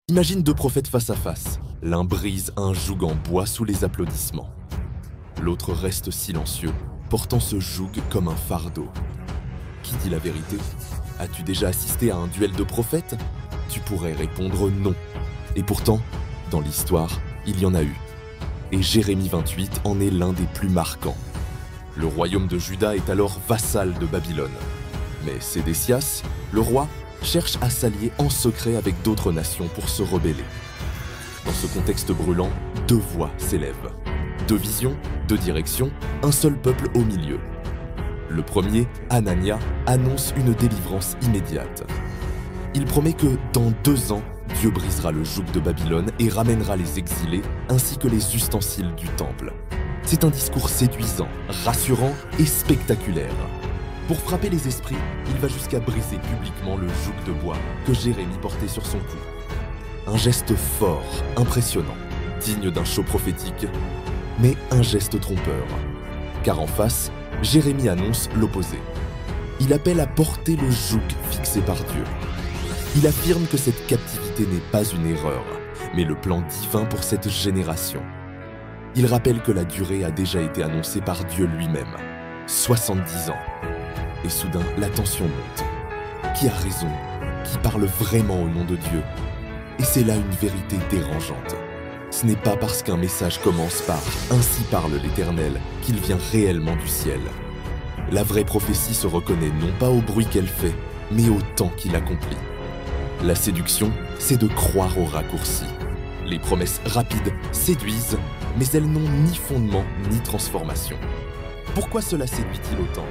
Imagine deux prophètes face à face. L'un brise un joug en bois sous les applaudissements. L'autre reste silencieux, portant ce joug comme un fardeau. Qui dit la vérité? As-tu déjà assisté à un duel de prophètes? Tu pourrais répondre non. Et pourtant, dans l'histoire, il y en a eu. Et Jérémie 28 en est l'un des plus marquants. Le royaume de Juda est alors vassal de Babylone. Mais Sédécias, le roi, cherche à s'allier en secret avec d'autres nations pour se rebeller. Dans ce contexte brûlant, deux voix s'élèvent. Deux visions, deux directions, un seul peuple au milieu. Le premier, Hanania, annonce une délivrance immédiate. Il promet que, dans 2 ans, Dieu brisera le joug de Babylone et ramènera les exilés ainsi que les ustensiles du temple. C'est un discours séduisant, rassurant et spectaculaire. Pour frapper les esprits, il va jusqu'à briser publiquement le joug de bois que Jérémie portait sur son cou. Un geste fort, impressionnant, digne d'un show prophétique, mais un geste trompeur. Car en face, Jérémie annonce l'opposé. Il appelle à porter le joug fixé par Dieu. Il affirme que cette captivité n'est pas une erreur, mais le plan divin pour cette génération. Il rappelle que la durée a déjà été annoncée par Dieu lui-même, 70 ans. Et soudain, la tension monte. Qui a raison? Qui parle vraiment au nom de Dieu? Et c'est là une vérité dérangeante. Ce n'est pas parce qu'un message commence par « Ainsi parle l'Éternel » qu'il vient réellement du ciel. La vraie prophétie se reconnaît non pas au bruit qu'elle fait, mais au temps qu'il accomplit. La séduction, c'est de croire aux raccourcis. Les promesses rapides séduisent, mais elles n'ont ni fondement ni transformation. Pourquoi cela séduit-il autant?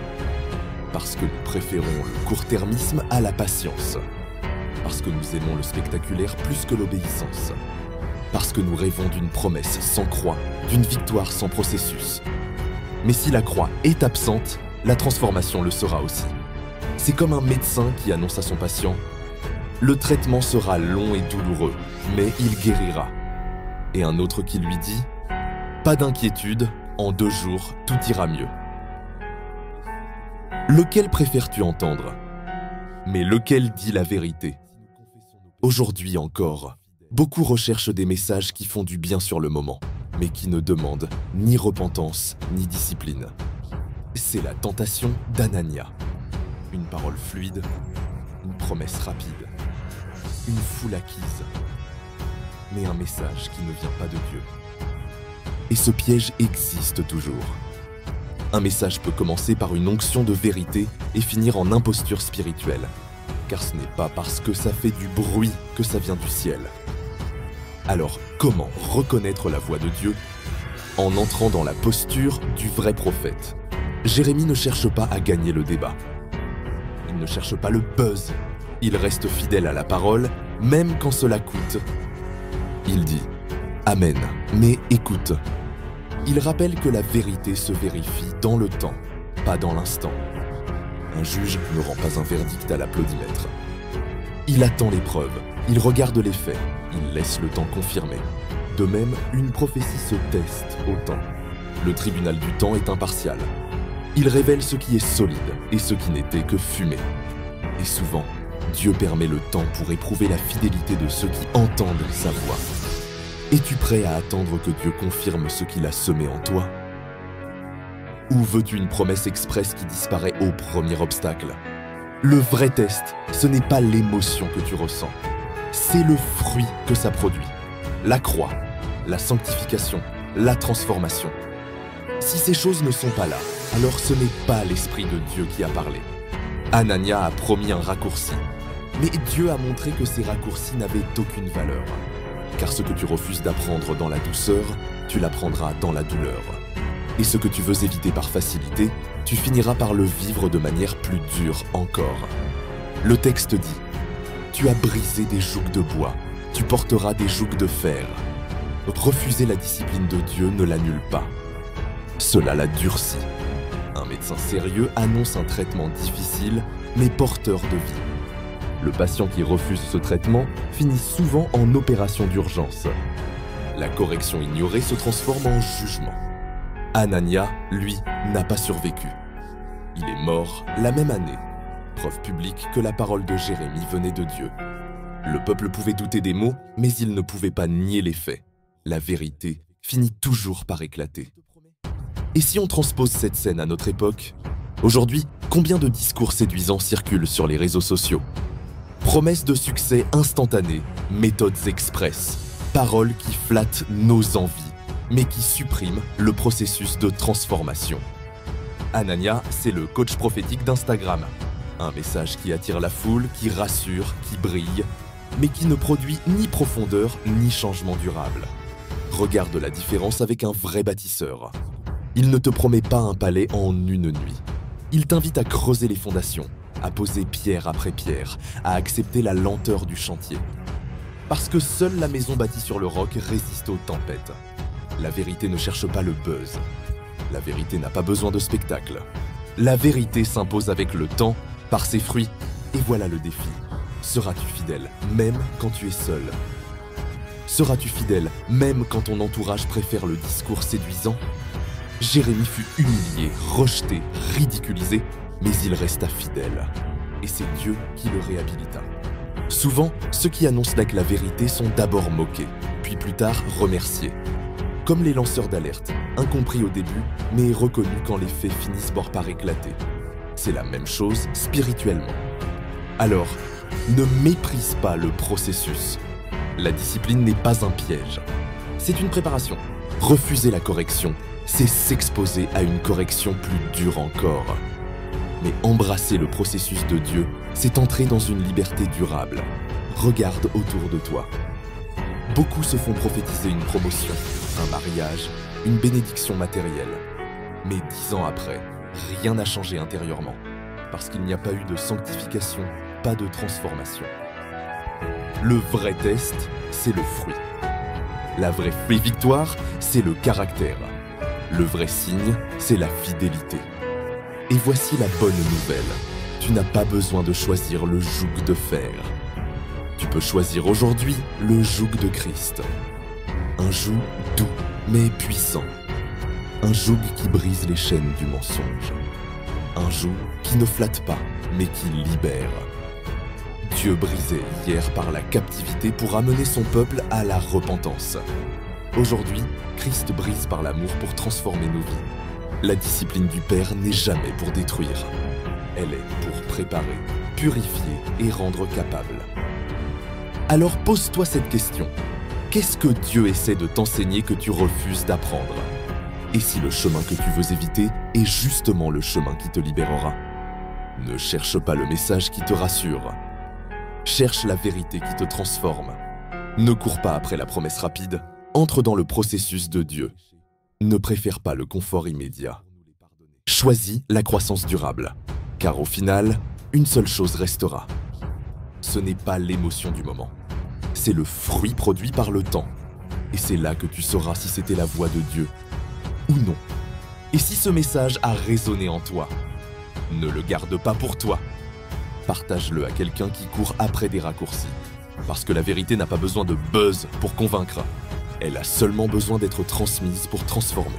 Parce que nous préférons le court-termisme à la patience. Parce que nous aimons le spectaculaire plus que l'obéissance. Parce que nous rêvons d'une promesse sans croix, d'une victoire sans processus. Mais si la croix est absente, la transformation le sera aussi. C'est comme un médecin qui annonce à son patient « Le traitement sera long et douloureux, mais il guérira ». Et un autre qui lui dit « Pas d'inquiétude, en 2 jours, tout ira mieux ». Lequel préfères-tu entendre? Mais lequel dit la vérité? Aujourd'hui encore, beaucoup recherchent des messages qui font du bien sur le moment, mais qui ne demandent ni repentance ni discipline. C'est la tentation d'Hanania. Une parole fluide, une promesse rapide, une foule acquise, mais un message qui ne vient pas de Dieu. Et ce piège existe toujours. Un message peut commencer par une onction de vérité et finir en imposture spirituelle. Car ce n'est pas parce que ça fait du bruit que ça vient du ciel. Alors, comment reconnaître la voix de Dieu? En entrant dans la posture du vrai prophète. Jérémie ne cherche pas à gagner le débat. Il ne cherche pas le buzz. Il reste fidèle à la parole, même quand cela coûte. Il dit « Amen, mais écoute ». Il rappelle que la vérité se vérifie dans le temps, pas dans l'instant. Un juge ne rend pas un verdict à l'applaudimètre. Il attend les preuves, il regarde les faits, il laisse le temps confirmer. De même, une prophétie se teste au temps. Le tribunal du temps est impartial. Il révèle ce qui est solide et ce qui n'était que fumée. Et souvent, Dieu permet le temps pour éprouver la fidélité de ceux qui entendent sa voix. Es-tu prêt à attendre que Dieu confirme ce qu'il a semé en toi? Ou veux-tu une promesse expresse qui disparaît au premier obstacle? Le vrai test, ce n'est pas l'émotion que tu ressens. C'est le fruit que ça produit. La croix, la sanctification, la transformation. Si ces choses ne sont pas là, alors ce n'est pas l'Esprit de Dieu qui a parlé. Hanania a promis un raccourci. Mais Dieu a montré que ces raccourcis n'avaient aucune valeur. Car ce que tu refuses d'apprendre dans la douceur, tu l'apprendras dans la douleur. Et ce que tu veux éviter par facilité, tu finiras par le vivre de manière plus dure encore. Le texte dit « Tu as brisé des jougs de bois, tu porteras des jougs de fer. » Refuser la discipline de Dieu ne l'annule pas. Cela la durcit. Un médecin sérieux annonce un traitement difficile, mais porteur de vie. Le patient qui refuse ce traitement finit souvent en opération d'urgence. La correction ignorée se transforme en jugement. Hanania, lui, n'a pas survécu. Il est mort la même année, preuve publique que la parole de Jérémie venait de Dieu. Le peuple pouvait douter des mots, mais il ne pouvait pas nier les faits. La vérité finit toujours par éclater. Et si on transpose cette scène à notre époque? Aujourd'hui, combien de discours séduisants circulent sur les réseaux sociaux? Promesses de succès instantanées, méthodes express, paroles qui flattent nos envies, mais qui suppriment le processus de transformation. Anania, c'est le coach prophétique d'Instagram. Un message qui attire la foule, qui rassure, qui brille, mais qui ne produit ni profondeur ni changement durable. Regarde la différence avec un vrai bâtisseur. Il ne te promet pas un palais en une nuit. Il t'invite à creuser les fondations, à poser pierre après pierre, à accepter la lenteur du chantier. Parce que seule la maison bâtie sur le roc résiste aux tempêtes. La vérité ne cherche pas le buzz. La vérité n'a pas besoin de spectacle. La vérité s'impose avec le temps, par ses fruits. Et voilà le défi. Seras-tu fidèle, même quand tu es seul? Seras-tu fidèle, même quand ton entourage préfère le discours séduisant? Jérémie fut humilié, rejeté, ridiculisé, mais il resta fidèle. Et c'est Dieu qui le réhabilita. Souvent, ceux qui annoncent la vérité sont d'abord moqués, puis plus tard remerciés. Comme les lanceurs d'alerte, incompris au début, mais reconnus quand les faits finissent par éclater. C'est la même chose spirituellement. Alors, ne méprise pas le processus. La discipline n'est pas un piège. C'est une préparation. Refuser la correction, c'est s'exposer à une correction plus dure encore. Mais embrasser le processus de Dieu, c'est entrer dans une liberté durable. Regarde autour de toi. Beaucoup se font prophétiser une promotion, un mariage, une bénédiction matérielle. Mais 10 ans après, rien n'a changé intérieurement, parce qu'il n'y a pas eu de sanctification, pas de transformation. Le vrai test, c'est le fruit. La vraie victoire, c'est le caractère. Le vrai signe, c'est la fidélité. Et voici la bonne nouvelle. Tu n'as pas besoin de choisir le joug de fer. Tu peux choisir aujourd'hui le joug de Christ. Un joug doux, mais puissant. Un joug qui brise les chaînes du mensonge. Un joug qui ne flatte pas, mais qui libère. Dieu brisait hier par la captivité pour amener son peuple à la repentance. Aujourd'hui, Christ brise par l'amour pour transformer nos vies. La discipline du Père n'est jamais pour détruire. Elle est pour préparer, purifier et rendre capable. Alors pose-toi cette question. Qu'est-ce que Dieu essaie de t'enseigner que tu refuses d'apprendre? Et si le chemin que tu veux éviter est justement le chemin qui te libérera? Ne cherche pas le message qui te rassure. Cherche la vérité qui te transforme. Ne cours pas après la promesse rapide, entre dans le processus de Dieu. Ne préfère pas le confort immédiat. Choisis la croissance durable, car au final, une seule chose restera. Ce n'est pas l'émotion du moment, c'est le fruit produit par le temps. Et c'est là que tu sauras si c'était la voix de Dieu ou non. Et si ce message a résonné en toi, ne le garde pas pour toi. Partage-le à quelqu'un qui court après des raccourcis. Parce que la vérité n'a pas besoin de buzz pour convaincre. Elle a seulement besoin d'être transmise pour transformer.